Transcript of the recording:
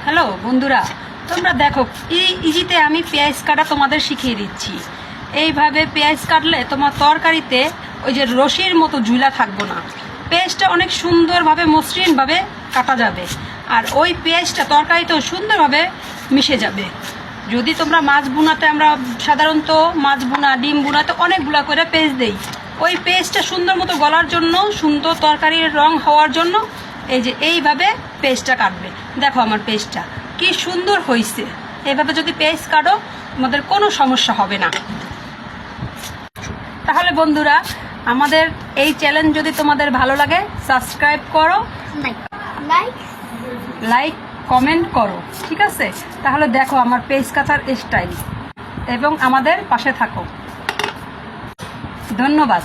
Hello বন্ধুরা, তোমরা দেখো এই ইজিতে আমি পেঁয়াজ কাটা তোমাদের শিখিয়ে দিচ্ছি। এইভাবে পেঁয়াজ কাটলে তোমার তরকারিতে ওই যে রশির মতো ঝুলা থাকবো না, পেঁয়াজটা অনেক সুন্দরভাবে মসৃণভাবে কাটা যাবে, আর ওই পেঁয়াজটা তরকারিতেও সুন্দরভাবে মিশে যাবে। যদি তোমরা মাছ বুনাতে, আমরা সাধারণত মাছ বুনা ডিম বুনাতে অনেকগুলা করে পেঁয়াজ দেই, ওই পেঁয়াজটা সুন্দর মতো গলার জন্য, সুন্দর তরকারির রং হওয়ার জন্য এই যে এইভাবে পেস্টটা কাটবে। দেখো আমার পেস্টটা কি সুন্দর হয়েছে। এইভাবে যদি পেস্ট কাটো আমাদের কোনো সমস্যা হবে না। তাহলে বন্ধুরা, আমাদের এই চ্যালেঞ্জ যদি তোমাদের ভালো লাগে সাবস্ক্রাইব করো, লাইক কমেন্ট করো, ঠিক আছে? তাহলে দেখো আমার পেস্ট কাটার স্টাইল এবং আমাদের পাশে থাকো। ধন্যবাদ।